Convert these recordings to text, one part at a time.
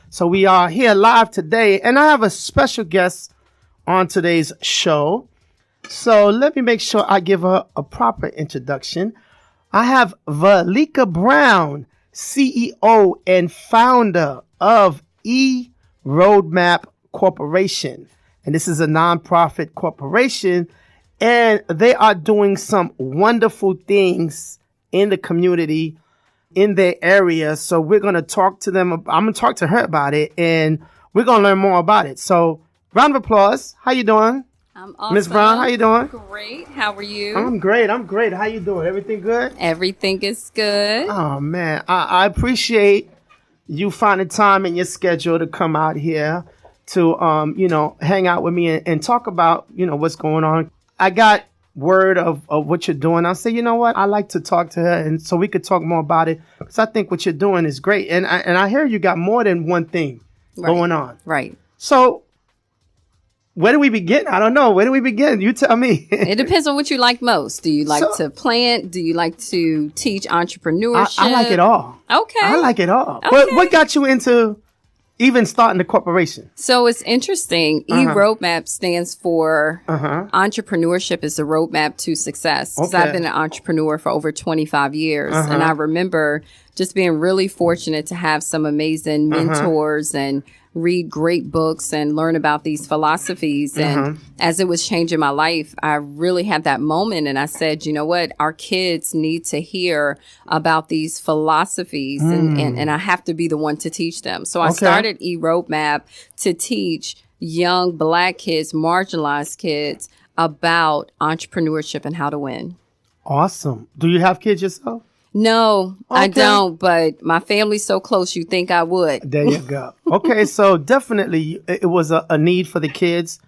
So we are here live today, and I have a special guest on today's show. So let me make sure I give her a proper introduction. I have Valika Brown, CEO and founder of eRoadmap Corporation. And this is a nonprofit corporation, and they are doing some wonderful things in the community, in their area. So we're going to talk to them. I'm going to talk to her about it, and we're going to learn more about it. So round of applause. How you doing? I'm awesome. Ms. Brown, how you doing? Great. How are you? I'm great. How you doing? Everything good? Everything is good. Oh, man. I appreciate you finding time in your schedule to come out here to, hang out with me and talk about, what's going on. I got word of what you're doing. I'll say, you know what? I like to talk to her, and so we could talk more about it, because I think what you're doing is great. And I hear you got more than one thing going on. Right. So where do we begin? I don't know. Where do we begin? You tell me. It depends on what you like most. Do you like to plant? Do you like to teach entrepreneurship? I like it all. Okay. I like it all. Okay. What got you into even starting the corporation? So it's interesting. eRoadmap stands for entrepreneurship is the roadmap to success. Because I've been an entrepreneur for over 25 years. And I remember just being really fortunate to have some amazing mentors and read great books and learn about these philosophies. And as it was changing my life, I really had that moment. And I said, you know what? Our kids need to hear about these philosophies and I have to be the one to teach them. So I started eRoadmap to teach young Black kids, marginalized kids, about entrepreneurship and how to win. Awesome. Do you have kids yourself? No, I don't, but my family's so close you think I would. There you go. Okay, so definitely it was a need for the kids.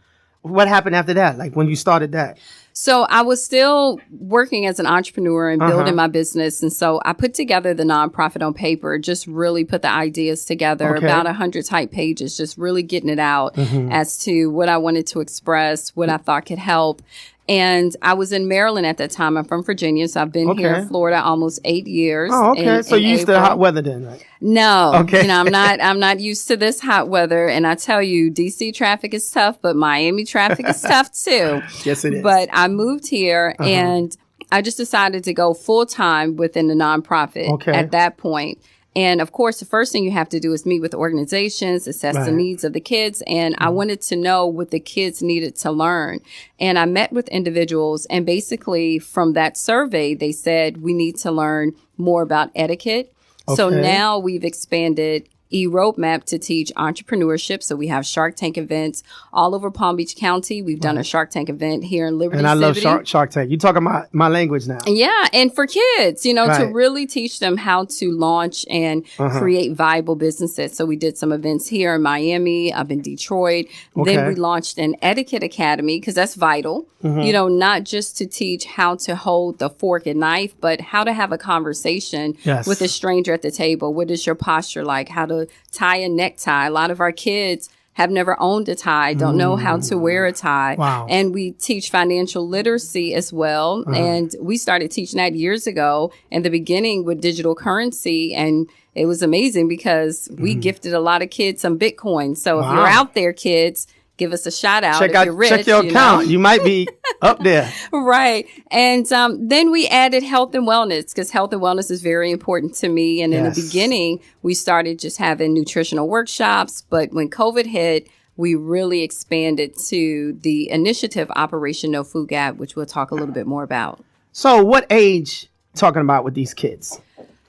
What happened after that? Like when you started that? So I was still working as an entrepreneur and building my business. And so I put together the nonprofit on paper, just really put the ideas together, about 100 type pages, just really getting it out as to what I wanted to express, what I thought could help. And I was in Maryland at that time. I'm from Virginia, so I've been here in Florida almost 8 years. Oh, okay. So you used to the hot weather then, right? No. Okay. I'm not used to this hot weather. And I tell you, DC traffic is tough, but Miami traffic is tough too. Yes, it is. But I moved here and I just decided to go full time within the nonprofit at that point. And of course, the first thing you have to do is meet with organizations, assess the needs of the kids. And I wanted to know what the kids needed to learn. And I met with individuals, and basically from that survey, they said we need to learn more about etiquette. So now we've expanded eRoadmap to teach entrepreneurship. So we have Shark Tank events all over Palm Beach County. We've done a Shark Tank event here in Liberty City. And I love Shark Tank. You're talking my language now. Yeah. And for kids, to really teach them how to launch and create viable businesses. So we did some events here in Miami, up in Detroit. Then we launched an etiquette academy, because that's vital, not just to teach how to hold the fork and knife, but how to have a conversation with a stranger at the table. What is your posture like? How to tie a necktie. A lot of our kids have never owned a tie, don't know how to wear a tie. Wow. And we teach financial literacy as well. And we started teaching that years ago in the beginning with digital currency. And it was amazing because we gifted a lot of kids some Bitcoin. So if you're out there, kids, give us a shout out. If you're rich, check your account. You might be up there. Right. And then we added health and wellness, because health and wellness is very important to me. And in the beginning, we started just having nutritional workshops. But when COVID hit, we really expanded to the initiative Operation No Food Gap, which we'll talk a little bit more about. So what age talking about with these kids?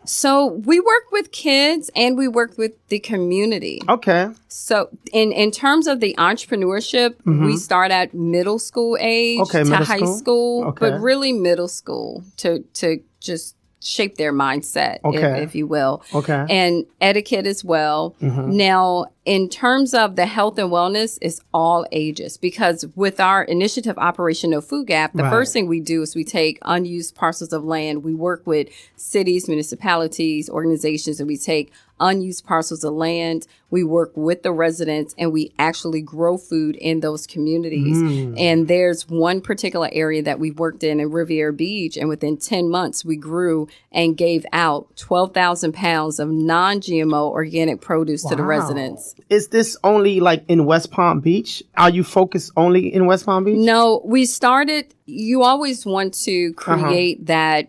So we work with kids and we work with the community. Okay. So in terms of the entrepreneurship, we start at middle school age to high school, but really middle school to just shape their mindset, if you will. Okay. And etiquette as well. Now, in terms of the health and wellness, it's all ages, because with our initiative Operation No Food Gap, the first thing we do is we take unused parcels of land. We work with cities, municipalities, organizations, and we take unused parcels of land. We work with the residents and we actually grow food in those communities. And there's one particular area that we worked in Riviera Beach, and within 10 months we grew and gave out 12,000 pounds of non-GMO organic produce to the residents. Is this only like in West Palm Beach? Are you focused only in West Palm Beach? No, we started, you always want to create that,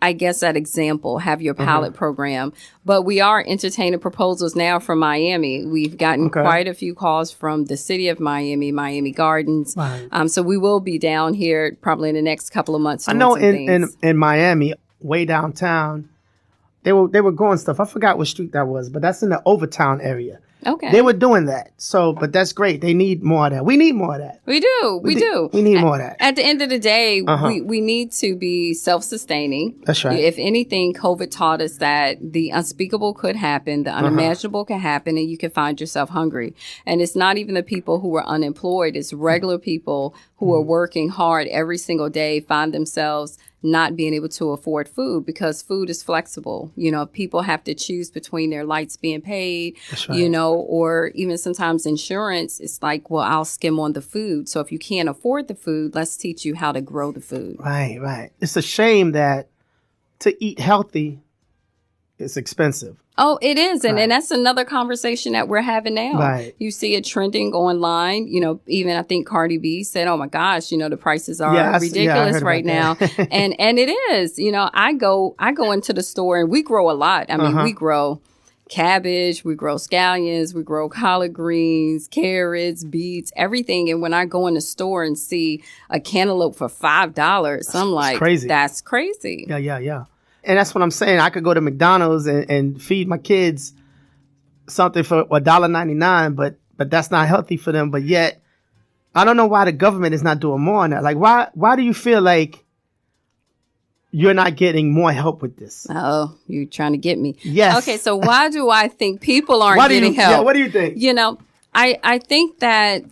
I guess, that example, have your pilot program. But we are entertaining proposals now from Miami. We've gotten quite a few calls from the city of Miami, Miami Gardens. So we will be down here probably in the next couple of months. I know in Miami, way downtown, they were growing stuff. I forgot what street that was, but that's in the Overtown area. Okay. They were doing that. So, but that's great. They need more of that. We need more of that. We do. We do. We need more of that. At the end of the day, we need to be self-sustaining. That's right. If anything, COVID taught us that the unspeakable could happen, the unimaginable can happen, and you can find yourself hungry. And it's not even the people who are unemployed. It's regular people who are working hard every single day, find themselves not being able to afford food, because food is flexible. You know, people have to choose between their lights being paid, you know, or even sometimes insurance. It's like, well, I'll skim on the food. So if you can't afford the food, let's teach you how to grow the food. Right. It's a shame that to eat healthy is expensive. Oh, it is. And that's another conversation that we're having now. Right. You see it trending online. You know, even I think Cardi B said, oh, my gosh, you know, the prices are ridiculous right now. and it is. You know, I go into the store and we grow a lot. I mean, we grow cabbage, we grow scallions, we grow collard greens, carrots, beets, everything. And when I go in the store and see a cantaloupe for $5, I'm like, crazy. That's crazy. Yeah. And that's what I'm saying. I could go to McDonald's and feed my kids something for $1.99, but that's not healthy for them. But yet, I don't know why the government is not doing more on that. Like, why do you feel like you're not getting more help with this? Oh, you're trying to get me. Yes. Okay, so why do I think people aren't getting help? Yeah, what do you think? You know, I think that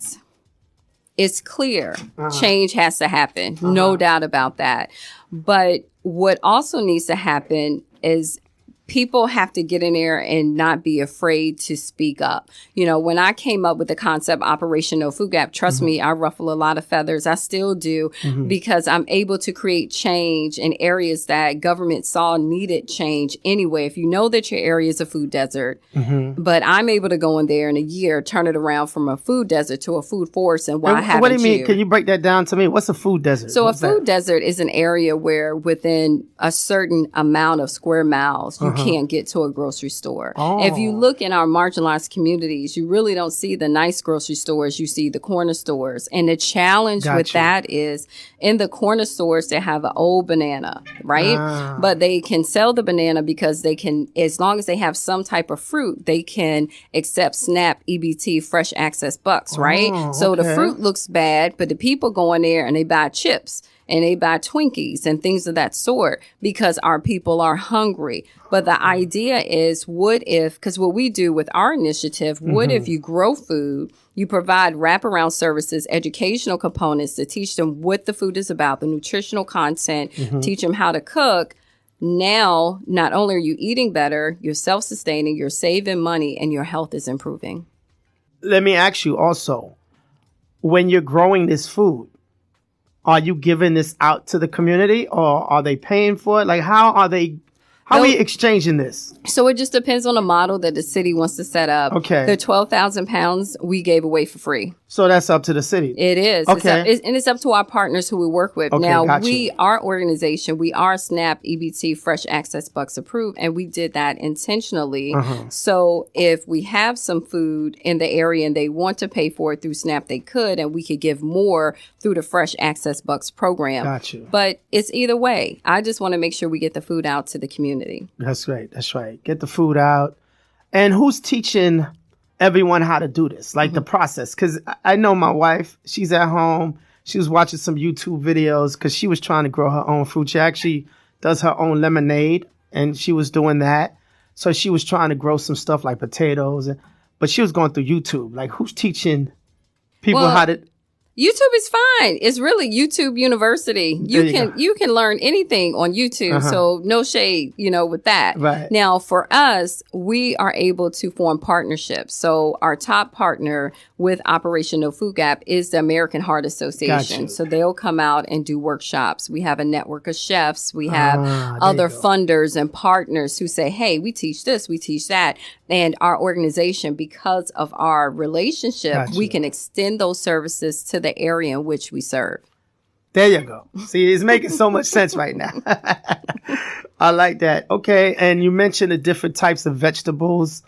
it's clear change has to happen. No doubt about that. But what also needs to happen is people have to get in there and not be afraid to speak up. You know, when I came up with the concept Operation No Food Gap, trust me, I ruffle a lot of feathers. I still do, because I'm able to create change in areas that government saw needed change anyway. If you know that your area is a food desert, but I'm able to go in there in a year, turn it around from a food desert to a food forest. And why haven't you? What do you mean? Can you break that down to me? What's a food desert? So a food desert is an area where within a certain amount of square miles, you can't get to a grocery store. If you look in our marginalized communities, you really don't see the nice grocery stores. You see the corner stores. And the challenge with that is in the corner stores, they have an old banana, right? But they can sell the banana because they can, as long as they have some type of fruit, they can accept SNAP, EBT, fresh access bucks, right? So the fruit looks bad, but the people go in there and they buy chips and they buy Twinkies and things of that sort because our people are hungry. But the idea is, what if, because what we do with our initiative, what if you grow food, you provide wraparound services, educational components to teach them what the food is about, the nutritional content, teach them how to cook. Now, not only are you eating better, you're self-sustaining, you're saving money, and your health is improving. Let me ask you also, when you're growing this food, are you giving this out to the community or are they paying for it? Like, how are we exchanging this? So it just depends on the model that the city wants to set up. Okay. The 12,000 pounds we gave away for free. So that's up to the city. It is. Okay. It's up to our partners who we work with. Okay, now, gotcha. our organization, we are SNAP, EBT, Fresh Access Bucks approved, and we did that intentionally. So if we have some food in the area and they want to pay for it through SNAP, they could, and we could give more through the Fresh Access Bucks program. Gotcha. But it's either way. I just want to make sure we get the food out to the community. That's right. That's right. Get the food out. And who's teaching everyone how to do this, like the process? Because I know my wife, she's at home. She was watching some YouTube videos because she was trying to grow her own fruit. She actually does her own lemonade, and she was doing that. So she was trying to grow some stuff like potatoes. but she was going through YouTube. Like, who's teaching people how to? YouTube is fine. It's really YouTube University. You can learn anything on YouTube. So no shade, with that. Right. Now for us, we are able to form partnerships. So our top partner with Operation No Food Gap is the American Heart Association. So they'll come out and do workshops. We have a network of chefs. We have other funders and partners who say, hey, we teach this, we teach that. And our organization, because of our relationship, we can extend those services to the area in which we serve. There you go. See, it's making so much sense right now. I like that. Okay. And you mentioned the different types of vegetables.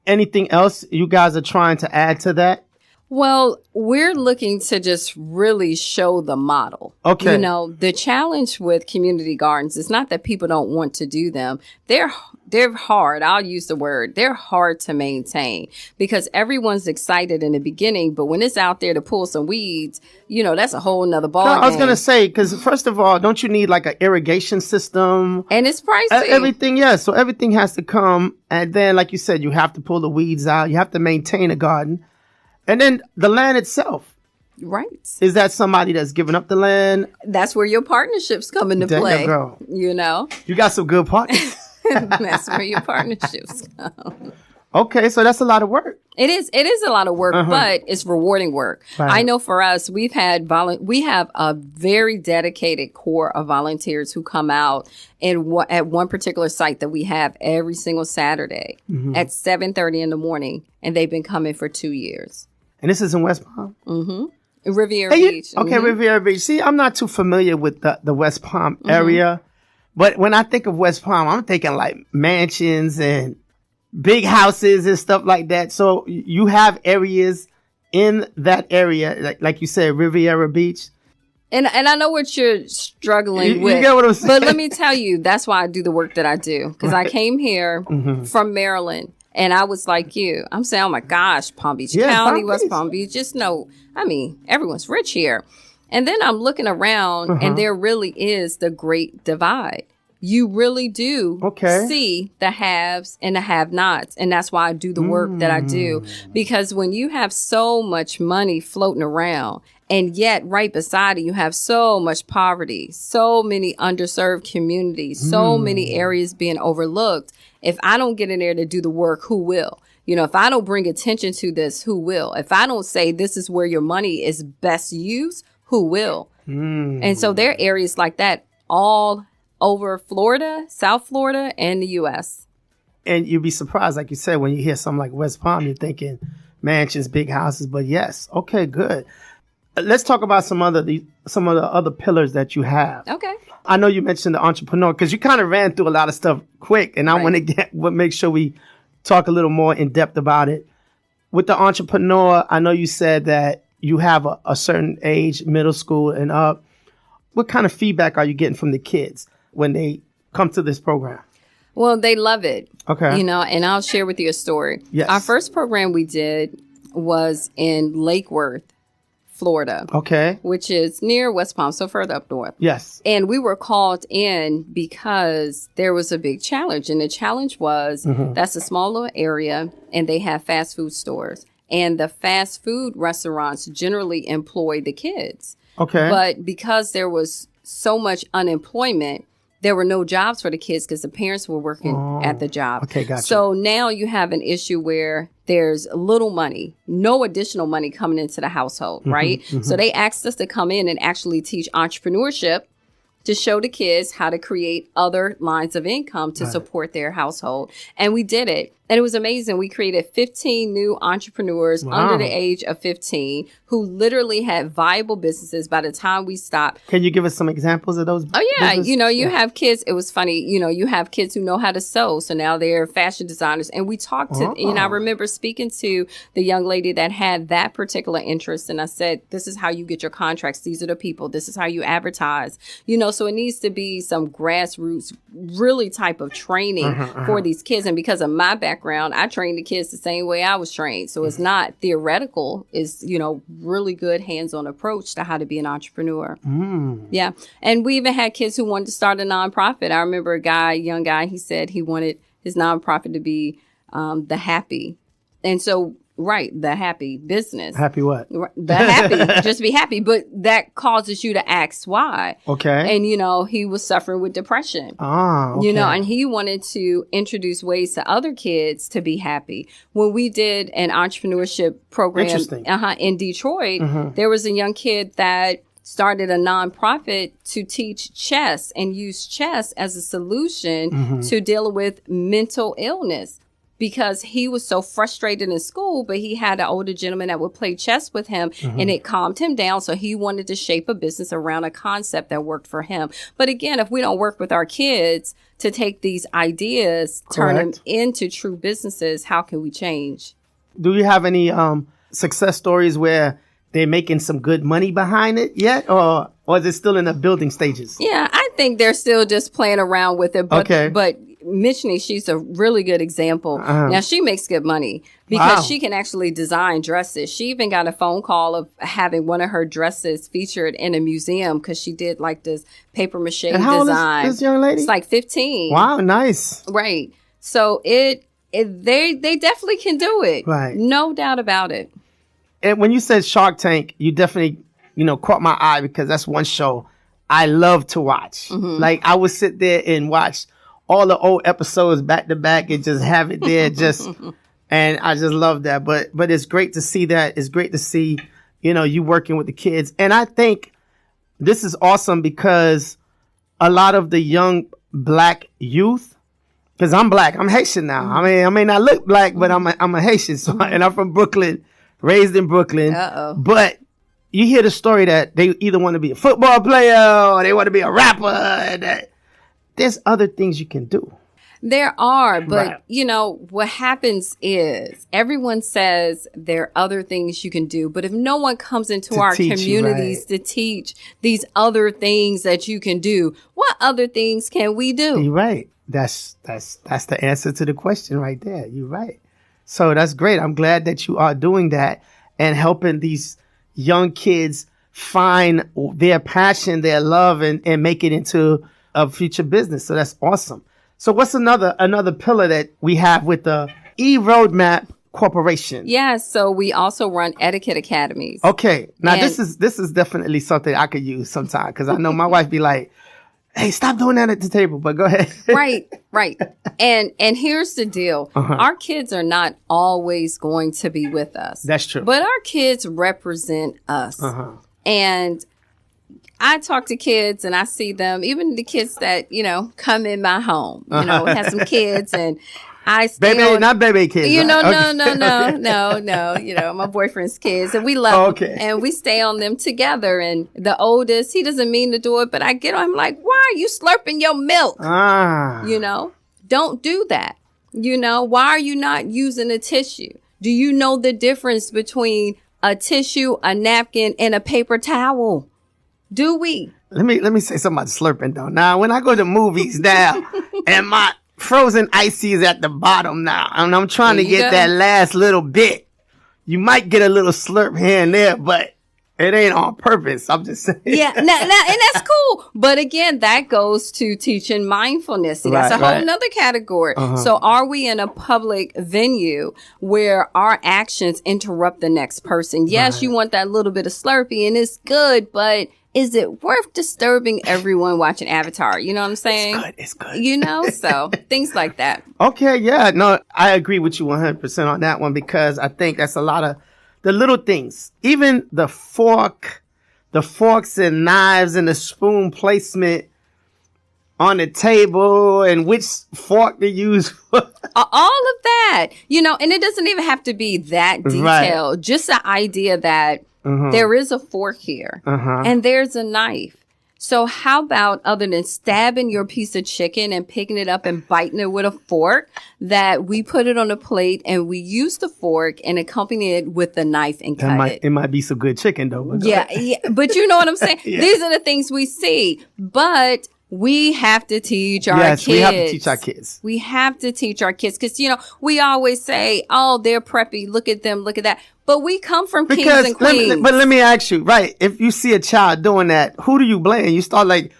Anything else you guys are trying to add to that? Well, we're looking to just really show the model. Okay. The challenge with community gardens is not that people don't want to do them. They're hard. I'll use the word. They're hard to maintain because everyone's excited in the beginning, but when it's out there to pull some weeds, that's a whole nother ball game. I was going to say, because first of all, don't you need like an irrigation system? And it's pricey. Everything, yes. So everything has to come. And then, like you said, you have to pull the weeds out. You have to maintain a garden. And then the land itself. Right. Is that somebody that's giving up the land? That's where your partnerships come into play. You got some good partners. That's where your partnerships come. Okay, so that's a lot of work. It is a lot of work, but it's rewarding work. Right. I know for us, we have a very dedicated core of volunteers who come out at one particular site that we have every single Saturday at 7:30 in the morning, and they've been coming for 2 years. And this is in West Palm? Mm-hmm. Riviera Beach. Okay, Riviera Beach. See, I'm not too familiar with the West Palm area. But when I think of West Palm, I'm thinking like mansions and big houses and stuff like that. So you have areas in that area, like you said, Riviera Beach. And I know what you're struggling with. You get what I'm saying? But let me tell you, that's why I do the work that I do. Because I came here from Maryland. And I was like you. I'm saying, oh my gosh, Palm Beach County, West Palm Beach. Everyone's rich here. And then I'm looking around and there really is the great divide. You really do see the haves and the have-nots. And that's why I do the work that I do. Because when you have so much money floating around and yet right beside it, you have so much poverty, so many underserved communities, so many areas being overlooked. If I don't get in there to do the work, who will? If I don't bring attention to this, who will? If I don't say this is where your money is best used, who will? And so there are areas like that all over Florida, South Florida, and the U.S. And you'd be surprised, like you said, when you hear something like West Palm, you're thinking mansions, big houses. But yes, okay, good. Let's talk about some of the other pillars that you have. Okay. I know you mentioned the entrepreneur because you kind of ran through a lot of stuff quick, and I want to make sure we talk a little more in depth about it. With the entrepreneur, I know you said that you have a certain age, middle school and up. What kind of feedback are you getting from the kids when they come to this program? Well, they love it. Okay. And I'll share with you a story. Yes. Our first program we did was in Lake Worth, Florida. Okay. Which is near West Palm, so further up north. Yes. And we were called in because there was a big challenge. And the challenge was that's a small little area and they have fast food stores. And the fast food restaurants generally employ the kids. Okay. But because there was so much unemployment, there were no jobs for the kids because the parents were working at the job. Okay, gotcha. So now you have an issue where there's little money, no additional money coming into the household, right? So they asked us to come in and actually teach entrepreneurship to show the kids how to create other lines of income to support their household. And we did it. And it was amazing. We created 15 new entrepreneurs under the age of 15 who literally had viable businesses by the time we stopped. Can you give us some examples of those? Oh, yeah. You have kids. It was funny. You have kids who know how to sew. So now they're fashion designers. And we talked to, I remember speaking to the young lady that had that particular interest. And I said, this is how you get your contracts. These are the people. This is how you advertise. So it needs to be some grassroots, really type of training for these kids. And because of my background, I trained the kids the same way I was trained. So it's not theoretical. It's, really good hands-on approach to how to be an entrepreneur. Yeah. And we even had kids who wanted to start a nonprofit. I remember a young guy, he said he wanted his nonprofit to be The Happy. And so Right. The happy business. Happy what? The happy. Just be happy. But that causes you to ask why. Okay. And, he was suffering with depression. Okay. And he wanted to introduce ways to other kids to be happy. When we did an entrepreneurship program in Detroit, there was a young kid that started a nonprofit to teach chess and use chess as a solution to deal with mental illness. Because he was so frustrated in school, but he had an older gentleman that would play chess with him and it calmed him down. So he wanted to shape a business around a concept that worked for him. But again, if we don't work with our kids to take these ideas, turn them into true businesses, how can we change? Do you have any success stories where they're making some good money behind it yet? Or is it still in the building stages? Yeah, I think they're still just playing around with it. But Michanie, she's a really good example. Now, she makes good money because she can actually design dresses. She even got a phone call of having one of her dresses featured in a museum because she did like this paper mache design. How old is this young lady? It's like 15. Wow, nice. Right. So they definitely can do it. Right. No doubt about it. And when you said Shark Tank, you definitely, caught my eye because that's one show I love to watch. Like I would sit there and watch all the old episodes back to back and just have it there and I just love that. But it's great to see that. It's great to see, you working with the kids. And I think this is awesome because a lot of the young Black youth, because I'm Black, I'm Haitian now. I mean, I may not look Black, but I'm a Haitian. So, and I'm from Brooklyn, raised in Brooklyn. But you hear the story that they either want to be a football player or they want to be a rapper. There's other things you can do. There are, but what happens is everyone says there are other things you can do, but if no one comes into our communities to teach these other things that you can do, what other things can we do? You're right. That's the answer to the question right there. You're right. So that's great. I'm glad that you are doing that and helping these young kids find their passion, their love, and make it into a future business. So that's awesome. So what's another pillar that we have with the eRoadmap Corporation? Yeah, so we also run etiquette academies. Okay. Now this is definitely something I could use sometime because I know my wife be like, hey, stop doing that at the table, but go ahead. Right. And here's the deal. Our kids are not always going to be with us. That's true. But our kids represent us. And I talk to kids and I see them, even the kids that, come in my home, have some kids and I stay not baby kids. No, my boyfriend's kids and we love them and we stay on them together. And the oldest, he doesn't mean to do it, but I get on him like, why are you slurping your milk? Don't do that. Why are you not using a tissue? Do you know the difference between a tissue, a napkin, and a paper towel? Do we? Let me say something about slurping though. Now, when I go to movies now and my frozen icy is at the bottom now, and I'm trying to get that last little bit, you might get a little slurp here and there, but it ain't on purpose. I'm just saying. Yeah, and that's cool. But again, that goes to teaching mindfulness. See, that's a whole nother category. So are we in a public venue where our actions interrupt the next person? Yes, you want that little bit of Slurpee and it's good, but is it worth disturbing everyone watching Avatar? You know what I'm saying? It's good. So things like that. Okay, yeah. No, I agree with you 100% on that one because I think that's a lot of the little things. Even the forks and knives and the spoon placement on the table and which fork to use. All of that. And it doesn't even have to be that detailed. Just the idea that there is a fork here and there's a knife. So how about other than stabbing your piece of chicken and picking it up and biting it with a fork, that we put it on a plate and we use the fork and accompany it with the knife and cut it. It might be some good chicken though. But yeah. But you know what I'm saying? These are the things we see. But we have to teach our kids. Yes, we have to teach our kids. We have to teach our kids because, we always say, oh, they're preppy. Look at them. Look at that. But we come from kings and queens. But let me ask you, right, if you see a child doing that, who do you blame? You start like,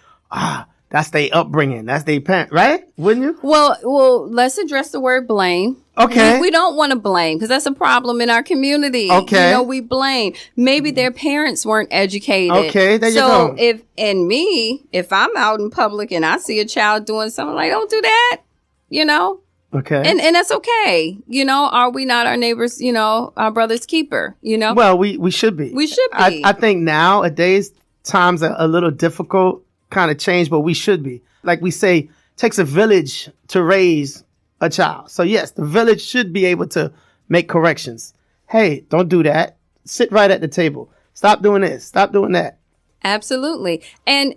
that's their upbringing. That's their parent, right? Wouldn't you? Well, let's address the word blame. Okay. We don't want to blame because that's a problem in our community. Okay. You know, we blame. Maybe their parents weren't educated. Okay, there you go. So if I'm out in public and I see a child doing something, like, don't do that, you know? Okay. And that's okay. You know, are we not our neighbors, you know, our brother's keeper, you know? Well, we should be. We should be. I think nowadays times are a little difficult, kind of change, but we should be. Like we say, takes a village to raise a child. So yes, the village should be able to make corrections. Hey, don't do that. Sit right at the table. Stop doing this. Stop doing that. Absolutely. And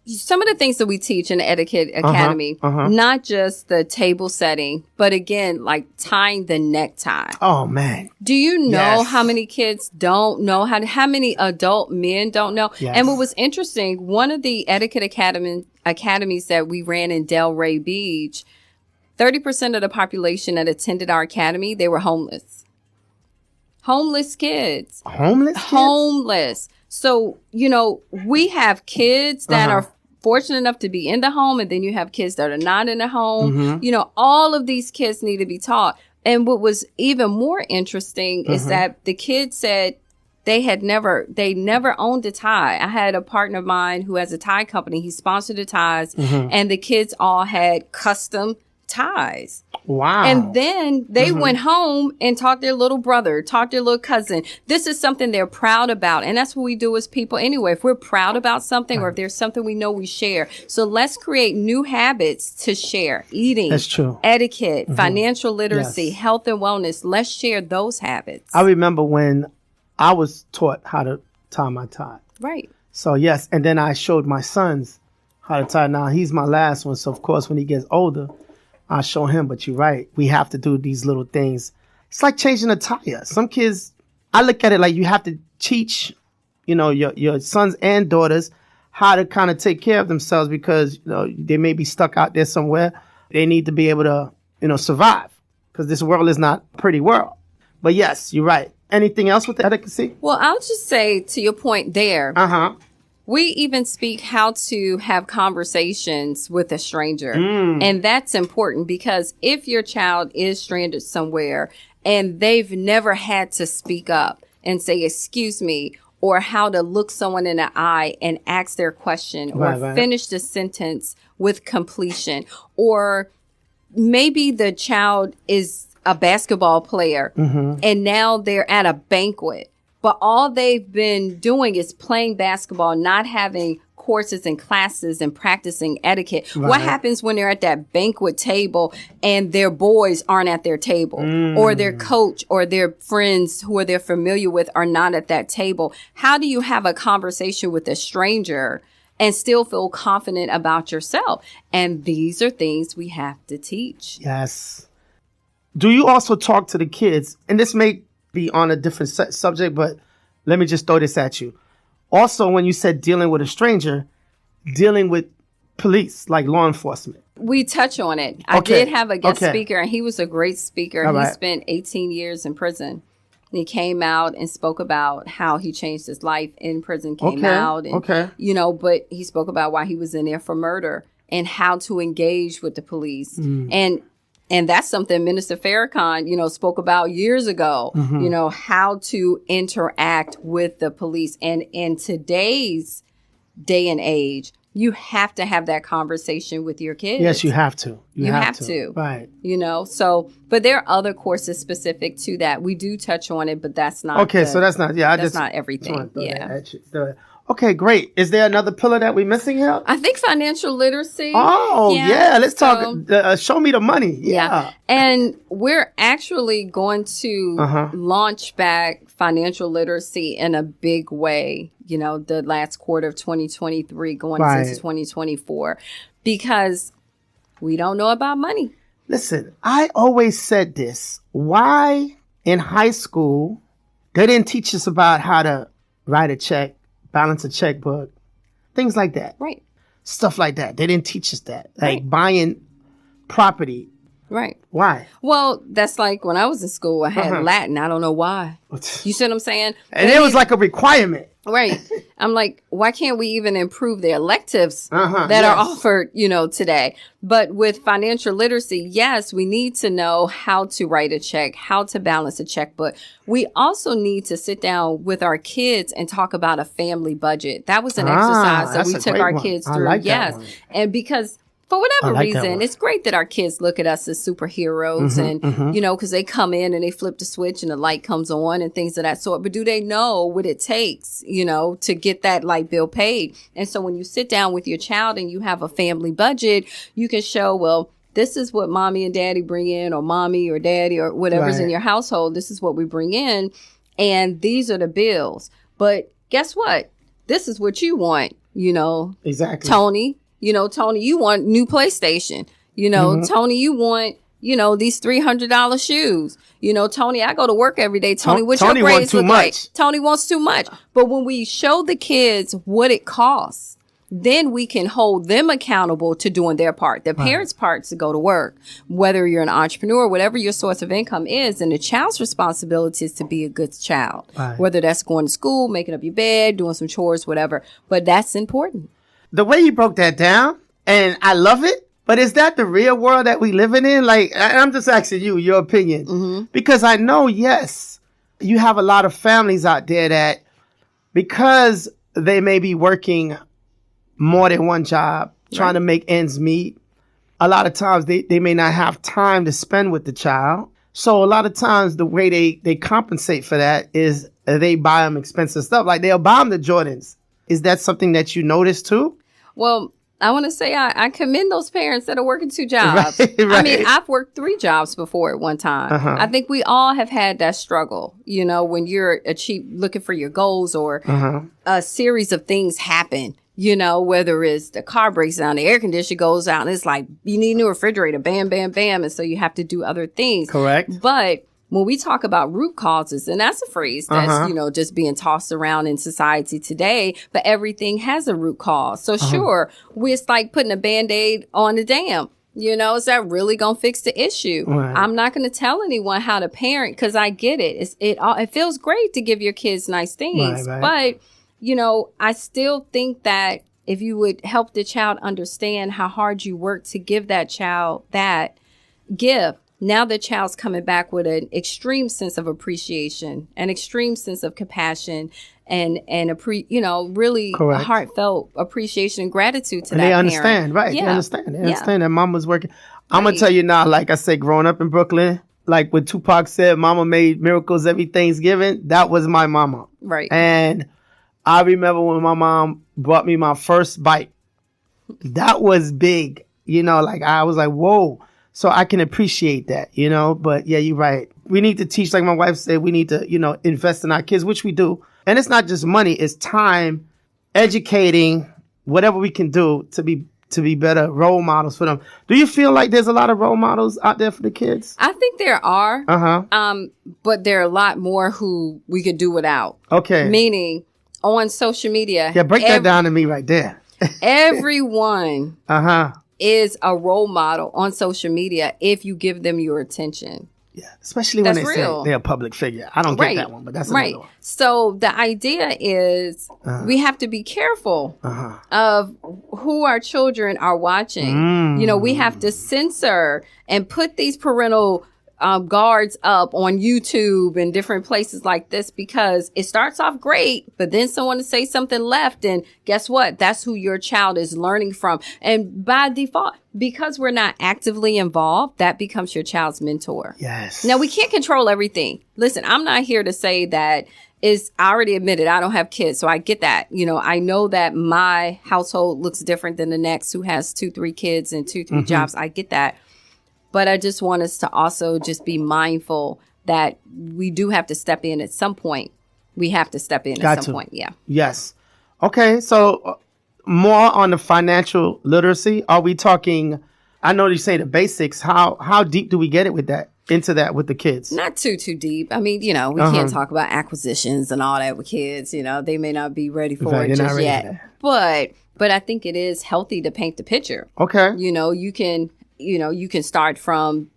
some of the things that we teach in the Etiquette Academy, not just the table setting, but again, like tying the necktie. Oh, man. Do you know how many kids don't know how many adult men don't know? Yes. And what was interesting, one of the Etiquette academies that we ran in Delray Beach, 30% of the population that attended our academy, they were homeless. Homeless kids. Homeless kids? Homeless. So, you know, we have kids that are fortunate enough to be in the home, and then you have kids that are not in the home. You know, all of these kids need to be taught. And what was even more interesting is that the kids said they never owned a tie. I had a partner of mine who has a tie company. He sponsored the ties, and the kids all had custom ties. Wow. And then they went home and taught their little brother, taught their little cousin. This is something they're proud about. And that's what we do as people anyway. If we're proud about something or if there's something we know, we share. So let's create new habits to share. Eating. That's true. Etiquette, financial literacy, health and wellness. Let's share those habits. I remember when I was taught how to tie my tie. Right. So yes. And then I showed my sons how to tie. Now he's my last one. So of course, when he gets older, I'll show him, but you're right. We have to do these little things. It's like changing a tire. Some kids, I look at it like you have to teach, you know, your sons and daughters how to kind of take care of themselves because, you know, they may be stuck out there somewhere. They need to be able to, you know, survive because this world is not a pretty world. But yes, you're right. Anything else with the etiquette? Well, I'll just say to your point there. We even speak how to have conversations with a stranger. And that's important because if your child is stranded somewhere and they've never had to speak up and say, excuse me, or how to look someone in the eye and ask their question or finish the sentence with completion, or maybe the child is a basketball player and now they're at a banquet. But all they've been doing is playing basketball, not having courses and classes and practicing etiquette. What happens when they're at that banquet table and their boys aren't at their table or their coach or their friends who they're familiar with are not at that table? How do you have a conversation with a stranger and still feel confident about yourself? And these are things we have to teach. Yes. Do you also talk to the kids? And this may be on a different subject, but let me just throw this at you. Also, when you said dealing with a stranger, dealing with police, like law enforcement. We touch on it. I did have a guest speaker, and he was a great speaker. He spent 18 years in prison. He came out and spoke about how he changed his life in prison, came out. And, you know, but he spoke about why he was in there for murder and how to engage with the police. And that's something Minister Farrakhan, you know, spoke about years ago, you know, how to interact with the police. And in today's day and age, you have to have that conversation with your kids. Yes, you have to. You have to. Right. You know, so, but there are other courses specific to that. We do touch on it, but that's not. Okay, so that's not, that's not everything. Okay, great. Is there another pillar that we're missing here? I think financial literacy. Oh, yeah. Let's talk. Show me the money. Yeah. And we're actually going to launch back financial literacy in a big way, you know, the last quarter of 2023 going into 2024, because we don't know about money. Listen, I always said this. Why in high school, they didn't teach us about how to write a check, balance a checkbook, things like that. Right. Stuff like that. They didn't teach us that. Like buying property. Right. Why? Well, that's like when I was in school, I had Latin. I don't know why. You see what I'm saying? And it was like a requirement. Right. I'm like, why can't we even improve the electives that are offered, today? But with financial literacy, yes, we need to know how to write a check, how to balance a checkbook. We also need to sit down with our kids and talk about a family budget. That was an exercise that we took our kids through. Like yes. And because for whatever reason, it's great that our kids look at us as superheroes and, because they come in and they flip the switch and the light comes on and things of that sort. But do they know what it takes, to get that light bill paid? And so when you sit down with your child and you have a family budget, you can show, well, this is what mommy and daddy bring in, or mommy or daddy or whatever's in your household. This is what we bring in. And these are the bills. But guess what? This is what you want, Exactly. Tony. Tony, you want new PlayStation. Tony, you want, these $300 shoes. Tony, I go to work every day. Tony, what's your grades look like? Tony wants too much. But when we show the kids what it costs, then we can hold them accountable to doing their part. The parents' part to go to work, whether you're an entrepreneur, whatever your source of income is, and the child's responsibility is to be a good child, whether that's going to school, making up your bed, doing some chores, whatever. But that's important. The way you broke that down, and I love it, but is that the real world that we living in? Like, I'm just asking you, your opinion. Because I know, yes, you have a lot of families out there that, because they may be working more than one job, trying to make ends meet, a lot of times they may not have time to spend with the child. So a lot of times the way they compensate for that is they buy them expensive stuff. Like they'll buy them the Jordans. Is that something that you notice too? Well, I want to say I commend those parents that are working 2 jobs. Right. I mean, I've worked 3 jobs before at one time. I think we all have had that struggle, when you're looking for your goals or a series of things happen, whether it's the car breaks down, the air conditioner goes out, and it's like, you need a new refrigerator, bam, bam, bam. And so you have to do other things. Correct. But when we talk about root causes, and that's a phrase that's, just being tossed around in society today, but everything has a root cause. So sure, it's like putting a Band-Aid on the dam. Is that really going to fix the issue? Right. I'm not going to tell anyone how to parent because I get it. It feels great to give your kids nice things. Right. But, I still think that if you would help the child understand how hard you work to give that child that gift, now the child's coming back with an extreme sense of appreciation, an extreme sense of compassion, and really a heartfelt appreciation and gratitude to that parent. They understand, right? Yeah. They understand that mama's working. I'm gonna tell you now, like I said, growing up in Brooklyn, like what Tupac said, "Mama made miracles every Thanksgiving." That was my mama, right? And I remember when my mom bought me my first bike. That was big, Like I was like, whoa. So I can appreciate that, but yeah, you're right. We need to teach, like my wife said, we need to, invest in our kids, which we do. And it's not just money, it's time, educating, whatever we can do to be better role models for them. Do you feel like there's a lot of role models out there for the kids? I think there are. But there are a lot more who we could do without. Okay. Meaning on social media. Yeah, break that down to me right there. Everyone. Is a role model on social media if you give them your attention. Yeah, especially when they say they're a public figure. I don't get that one, but that's another one. So the idea is we have to be careful of who our children are watching. We have to censor and put these parental guards up on YouTube and different places like this because it starts off great, but then someone will say something left, and guess what? That's who your child is learning from. And by default, because we're not actively involved, that becomes your child's mentor. Yes. Now, we can't control everything. Listen, I'm not here to say that I already admitted I don't have kids, so I get that. I know that my household looks different than the next who has 2-3 kids and 2-3 jobs. I get that. But I just want us to also just be mindful that we do have to step in at some point. We have to step in at some point. Yeah. Yes. Okay. So more on the financial literacy. Are we talking, I know you say the basics. How deep do we get it with that? Into that with the kids? Not too deep. I mean, we can't talk about acquisitions and all that with kids. They may not be ready for it just yet. But I think it is healthy to paint the picture. Okay. You can start from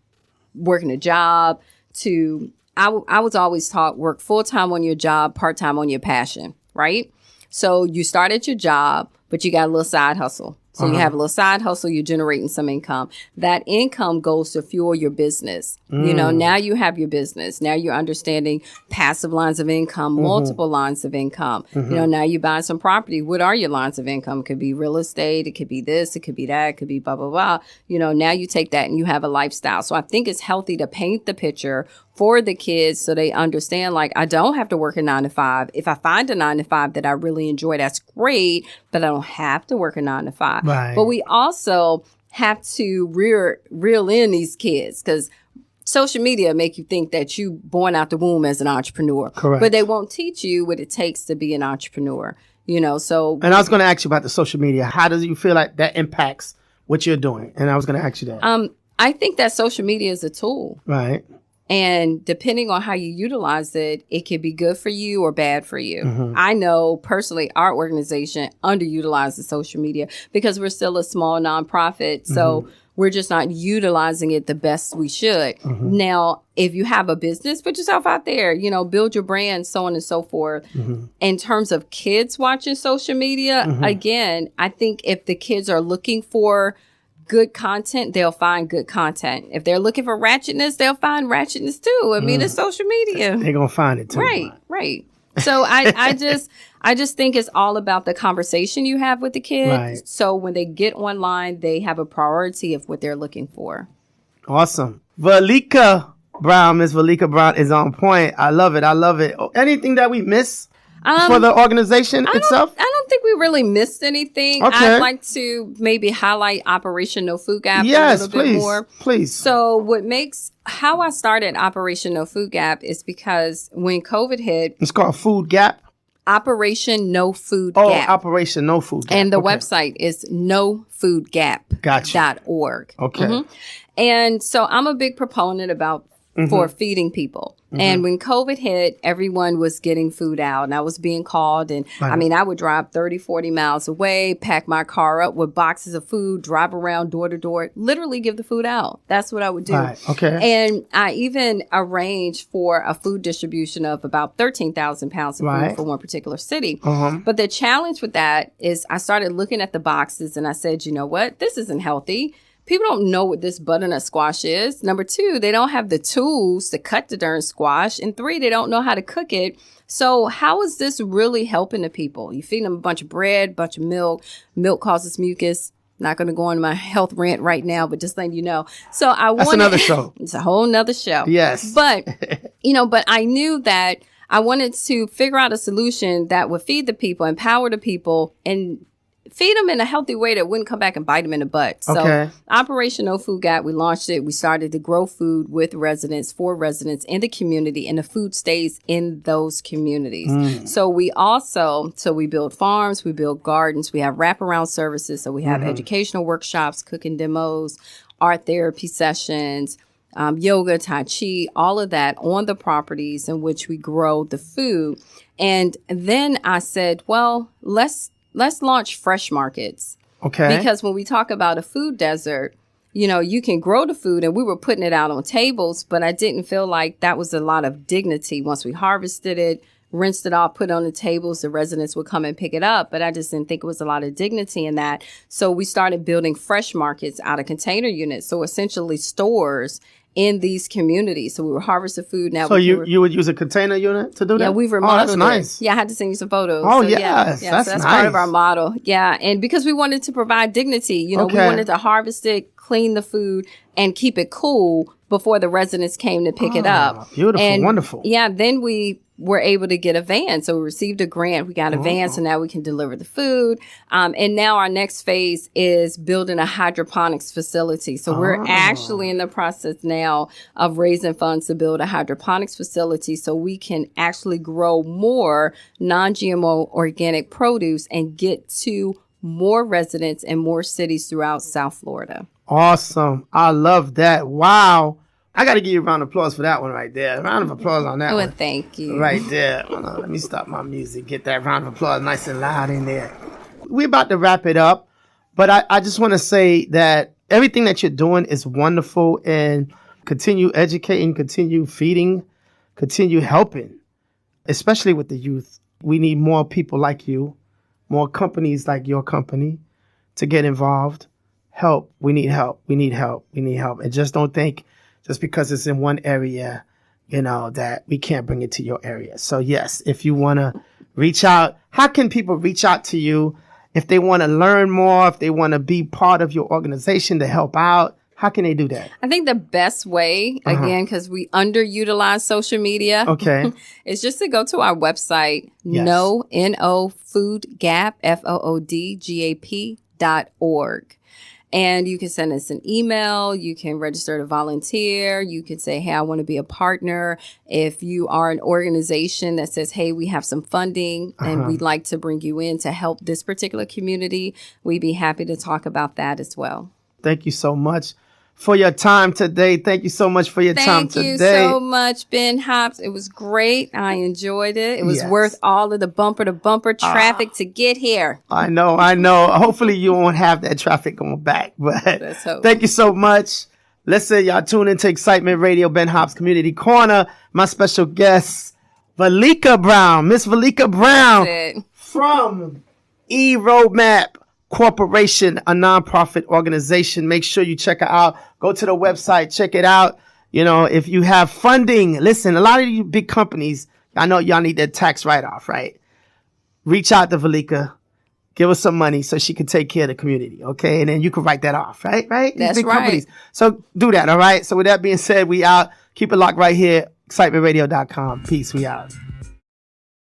working a job to, I was always taught work full-time on your job, part-time on your passion, right? So you start at your job, but you got a little side hustle. So you have a little side hustle, you're generating some income. That income goes to fuel your business. You know, now you have your business. Now you're understanding passive lines of income, multiple lines of income. You know, now you buy some property. What are your lines of income? It could be real estate. It could be this. It could be that. It could be blah, blah, blah. You know, now you take that and you have a lifestyle. So I think it's healthy to paint the picture for the kids so they understand, like, I don't have to work a 9 to 5. If I find a 9 to 5 that I really enjoy, that's great, but I don't have to work a 9 to 5. Right. But we also have to reel in these kids, because social media make you think that you born out the womb as an entrepreneur. Correct. But they won't teach you what it takes to be an entrepreneur, you know, so. And I was going to ask you about the social media. How does you feel like that impacts what you're doing? And I was going to ask you that. I think that social media is a tool. Right. And depending on how you utilize it, it can be good for you or bad for you. I know personally our organization underutilizes social media because we're still a small nonprofit. So we're just not utilizing it the best we should. Now, if you have a business, put yourself out there, you know, build your brand, so on and so forth. In terms of kids watching social media, again, I think if the kids are looking for good content, they'll find good content. If they're looking for ratchetness, they'll find ratchetness too. I mean, it's social media. They're going to find it too. Right. So I just think it's all about the conversation you have with the kids. Right. So when they get online, they have a priority of what they're looking for. Awesome. Valika Brown, Miss Valika Brown is on point. I love it. Anything that we miss for the organization itself? I don't think we really missed anything. Okay. I'd like to maybe highlight Operation No Food Gap a little bit more. Please. So how I started Operation No Food Gap is because when COVID hit. It's called Food Gap? Operation No Food Oh, Gap. Operation No Food Gap. And the website is nofoodgap.org. Okay. And so I'm a big proponent for feeding people. And when COVID hit, everyone was getting food out and I was being called. And I mean, I would drive 30, 40 miles away, pack my car up with boxes of food, drive around door to door, literally give the food out. That's what I would do. Right. Okay. And I even arranged for a food distribution of about 13,000 pounds of food for one particular city. But the challenge with that is I started looking at the boxes and I said, you know what? This isn't healthy. People don't know what this butternut squash is. Number 2, they don't have the tools to cut the darn squash. And 3, they don't know how to cook it. So how is this really helping the people? You feed them a bunch of bread, bunch of milk. Milk causes mucus. Not going to go on my health rant right now, but just letting you know. So that's another show. It's a whole nother show. Yes. But, but I knew that I wanted to figure out a solution that would feed the people, empower the people, and feed them in a healthy way that wouldn't come back and bite them in the butt. So Operation No Food Gap, we launched it. We started to grow food with residents, for residents in the community, and the food stays in those communities. So we build farms, we build gardens, we have wraparound services. So we have educational workshops, cooking demos, art therapy sessions, yoga, tai chi, all of that on the properties in which we grow the food. And then I said, well, let's launch fresh markets. Okay. Because when we talk about a food desert, you can grow the food and we were putting it out on tables, but I didn't feel like that was a lot of dignity. Once we harvested it, rinsed it off, put it on the tables, the residents would come and pick it up. But I just didn't think it was a lot of dignity in that. So we started building fresh markets out of container units. So essentially stores in these communities. So we would harvest the food. Now, so you would use a container unit to do that? Yeah, we've remodeled. Oh, that's nice. It. Yeah, I had to send you some photos. Oh, so, yes. Yeah, so that's part of our model. Yeah, and because we wanted to provide dignity, we wanted to harvest it, clean the food, and keep it cool before the residents came to pick it up. Beautiful, and, wonderful. Yeah, then we were able to get a van. So we received a grant. We got a van, so now we can deliver the food. And now our next phase is building a hydroponics facility. So we're actually in the process now of raising funds to build a hydroponics facility so we can actually grow more non-GMO organic produce and get to more residents and more cities throughout South Florida. Awesome. I love that. Wow. I got to give you a round of applause for that one right there. A round of applause on that one. Thank you. Right there. Hold on, let me stop my music. Get that round of applause nice and loud in there. We're about to wrap it up, but I just want to say that everything that you're doing is wonderful, and continue educating, continue feeding, continue helping, especially with the youth. We need more people like you more companies like your company to get involved. Help. We need help. We need help. We need help. And just don't think just because it's in one area, that we can't bring it to your area. So yes, if you want to reach out, how can people reach out to you if they want to learn more, if they want to be part of your organization to help out? How can they do that? I think the best way, again, because we underutilize social media, is just to go to our website, foodgap.org. And you can send us an email. You can register to volunteer. You can say, hey, I want to be a partner. If you are an organization that says, hey, we have some funding and we'd like to bring you in to help this particular community, we'd be happy to talk about that as well. Thank you so much for your time today. Thank you so much for your time today. Thank you so much, Ben Hops. It was great. I enjoyed it. It was worth all of the bumper-to-bumper traffic to get here. I know. Hopefully you won't have that traffic going back. But let's hope. Thank you so much. Listen, y'all tune into Excitement Radio, Ben Hops Community Corner. My special guest, Valika Brown. Miss Valika Brown from eRoadmap Corporation, a nonprofit organization. Make sure you check it out. Go to the website, check it out. If you have funding, listen, a lot of you big companies, I know y'all need that tax write-off, right? Reach out to Valika. Give us some money so she can take care of the community, okay? And then you can write that off, right? That's big right. Companies. So do that, all right? So with that being said, we out. Keep it locked right here, excitementradio.com. Peace, we out.